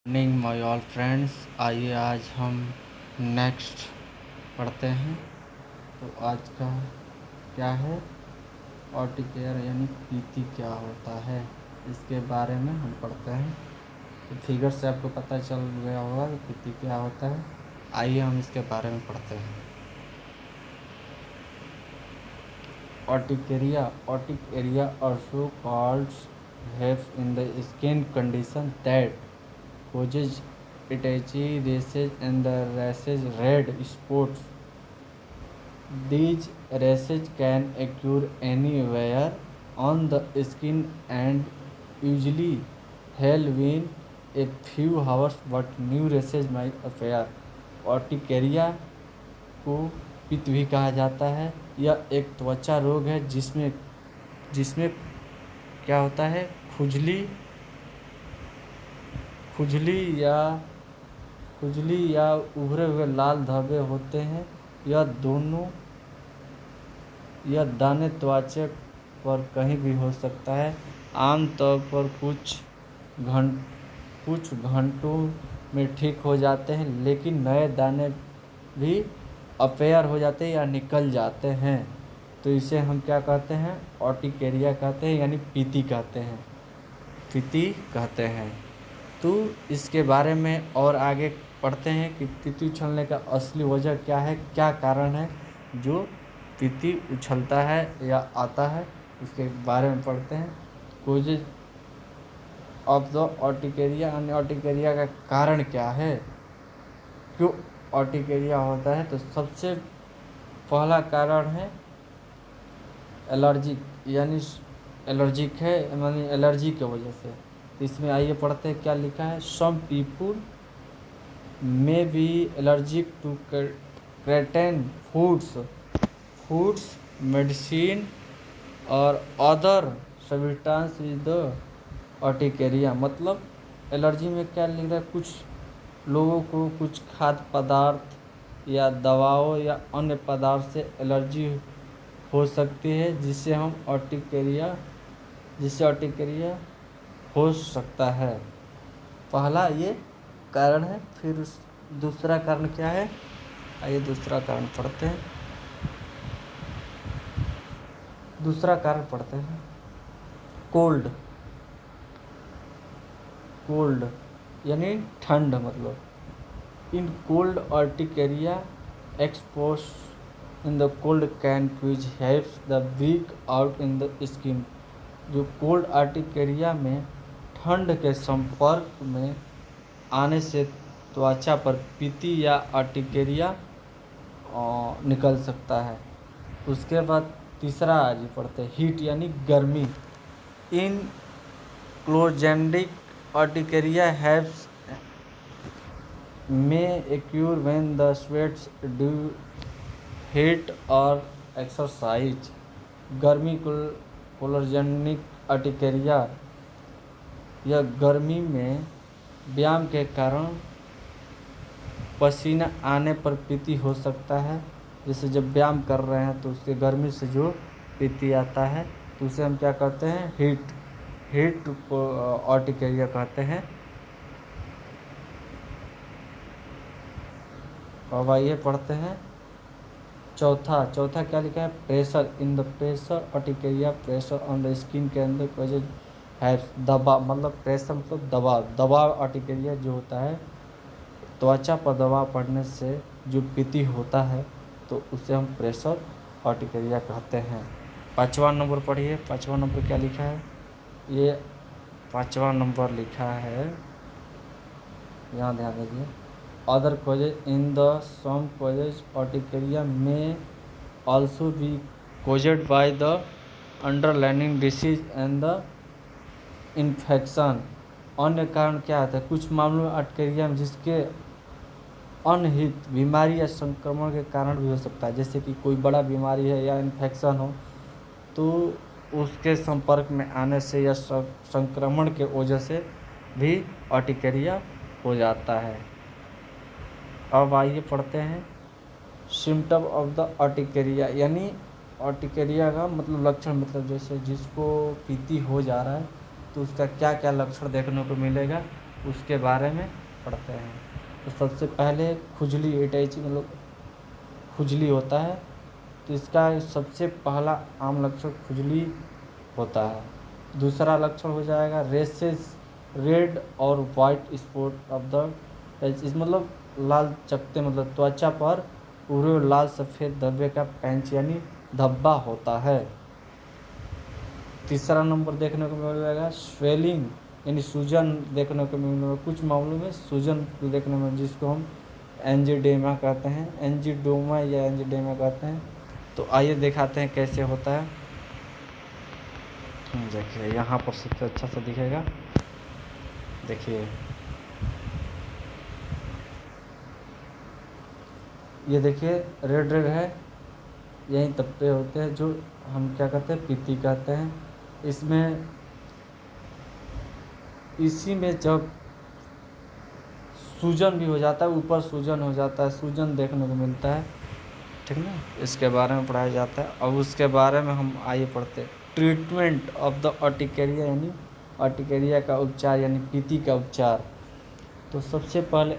Morning my all friends. आइए आज हम नेक्स्ट पढ़ते हैं। तो आज का क्या है, ऑर्टिकेयर यानी पीती क्या होता है, इसके बारे में हम पढ़ते हैं। तो फिगर से आपको पता चल गया होगा कि पीती क्या होता है। आइए हम इसके बारे में पढ़ते हैं। ऑर्टिकेरिया also called hives in the skin condition that causes itchy rashes and the rashes red spots. These rashes can occur anywhere on the skin and usually heal within a few hours, but new rashes might appear. ऑर्टिकेरिया को पित्त भी कहा जाता है। यह एक त्वचा रोग है जिसमें जिसमें क्या होता है, खुजली खुजली या खुजली या उभरे हुए लाल धब्बे होते हैं। यह दाने त्वचा पर कहीं भी हो सकता है। आमतौर पर कुछ घंटों में ठीक हो जाते हैं, लेकिन नए दाने भी अपेयर हो जाते हैं या निकल जाते हैं। तो इसे हम क्या कहते हैं, ऑर्टिकेरिया कहते हैं, यानी पीती कहते हैं। तो इसके बारे में और आगे पढ़ते हैं कि पीती उछलने का असली वजह क्या है, क्या कारण है जो पीती उछलता है या आता है, इसके बारे में पढ़ते हैं। कोजेज ऑफ द ऑर्टिकेरिया, अन्य ऑर्टिकेरिया का कारण क्या है, क्यों ऑर्टिकेरिया होता है। तो सबसे पहला कारण है एलर्जिक, यानी एलर्जिक है यानी एलर्जी की वजह से। तो इसमें आइए पढ़ते हैं क्या लिखा है। Some people may be allergic to certain foods medicine और other substance is the urticaria. मतलब एलर्जी में क्या लिख रहा है, कुछ लोगों को कुछ खाद्य पदार्थ या दवाओं या अन्य पदार्थ से एलर्जी हो सकती है, जिससे ऑर्टिकेरिया हो सकता है। पहला ये कारण है। फिर दूसरा कारण क्या है, आइए दूसरा कारण पढ़ते हैं। दूसरा कारण पढ़ते हैं कोल्ड यानी ठंड। मतलब in cold urticaria expose in the cold can quiz helps the week out in the skin. जो कोल्ड ऑर्टिकेरिया में ठंड के संपर्क में आने से त्वचा पर पीती या ऑर्टिकेरिया निकल सकता है। उसके बाद तीसरा आज पढ़ते हैं हीट यानी गर्मी। इन क्लोजेंडिक urticaria hives may occur when the sweats do heat और एक्सरसाइज। गर्मी कोलोजेनिक ऑर्टिकेरिया, यह गर्मी में व्यायाम के कारण पसीना आने पर पीती हो सकता है। जैसे जब व्यायाम कर रहे हैं तो उसके गर्मी से जो पीती आता है, तो उसे हम क्या कहते हैं, हीट ऑर्टिकेरिया कहते हैं। अब आइए पढ़ते हैं चौथा क्या लिखा है, pressure in the pressure urticaria pressure on the skin के अंदर वजह है दबाव। मतलब प्रेशर मतलब दबाव ऑर्टिकेरिया जो होता है, त्वचा पर दबाव पड़ने से जो पीती होता है, तो उसे हम प्रेशर ऑर्टिकेरिया कहते हैं। 5वां नंबर पढ़िए। 5वां नंबर क्या लिखा है, ये 5वां नंबर लिखा है, यहाँ ध्यान दीजिए। Other causes in the some causes urticaria may also be caused by the underlying disease and the infection। अन्य कारण क्या होता है, कुछ मामलों में अर्टिकेरिया में जिसके अनहित बीमारी या संक्रमण के कारण भी हो सकता है। जैसे कि कोई बड़ा बीमारी है या इन्फेक्शन हो, तो उसके संपर्क में आने से या संक्रमण के वजह से भी अर्टिकेरिया हो जाता है। अब आइए पढ़ते हैं सिम्टम ऑफ द ऑर्टिकेरिया, यानी ऑर्टिकेरिया का मतलब लक्षण। मतलब जैसे जिसको पीती हो जा रहा है तो उसका क्या क्या लक्षण देखने को मिलेगा, उसके बारे में पढ़ते हैं। तो सबसे पहले खुजली इटैची मतलब खुजली होता है, तो इसका सबसे पहला आम लक्षण खुजली होता है। दूसरा लक्षण हो जाएगा रेसेस, रेड और वाइट स्पॉट ऑफ द इस मतलब लाल चकत्ते मतलब त्वचा पर पूरे लाल सफ़ेद धब्बे का पैंच यानी धब्बा होता है। तीसरा नंबर देखने को मिलेगा स्वेलिंग यानी सूजन देखने को मिलेगा। कुछ मामलों में सूजन देखने में जिसको हम एंजियोडेमा कहते हैं, एंजियोडोमा या एंजियोडेमा कहते हैं। तो आइए दिखाते हैं कैसे होता है। देखिए यहाँ पर सबसे अच्छा सा दिखेगा, देखिए ये देखिए रेड रेड है, यही तप्पे होते हैं जो हम क्या कहते हैं पीती कहते हैं। इसमें इसी में जब सूजन भी हो जाता है, ऊपर सूजन हो जाता है, सूजन देखने को मिलता है, ठीक ना, इसके बारे में पढ़ाया जाता है। अब उसके बारे में हम आइए पढ़ते हैं ट्रीटमेंट ऑफ द अर्टिकेरिया यानी अर्टिकेरिया का उपचार यानी पीती का उपचार। तो सबसे पहले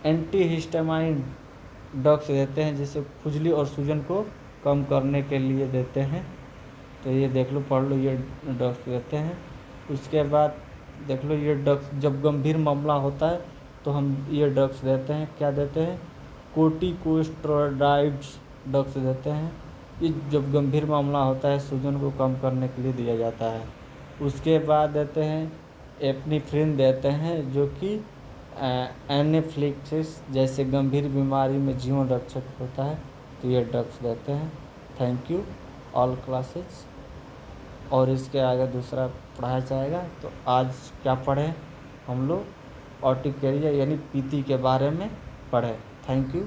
एंटी हिस्टामाइन ड्रग्स देते हैं जिससे खुजली और सूजन को कम करने के लिए देते हैं। तो ये देख लो, पढ़ लो, ये ड्रग्स देते हैं। उसके बाद देख लो ये ड्रग्स जब गंभीर मामला होता है तो हम ये ड्रग्स देते हैं, क्या देते हैं कोर्टिकोस्टेरॉइड्स ड्रग्स देते हैं। ये जब गंभीर मामला होता है सूजन को कम करने के लिए दिया जाता है। उसके बाद देते हैं एपनेफ्रिन देते हैं जो कि एनाफिलिप्सिस जैसे गंभीर बीमारी में जीवन रक्षक होता है। तो ये ड्रग्स देते हैं। Thank you all classes. और इसके आगे दूसरा पढ़ाया जाएगा। तो आज क्या पढ़े हम लोग अर्टिकेरिया यानी पीती के बारे में पढ़े। Thank you.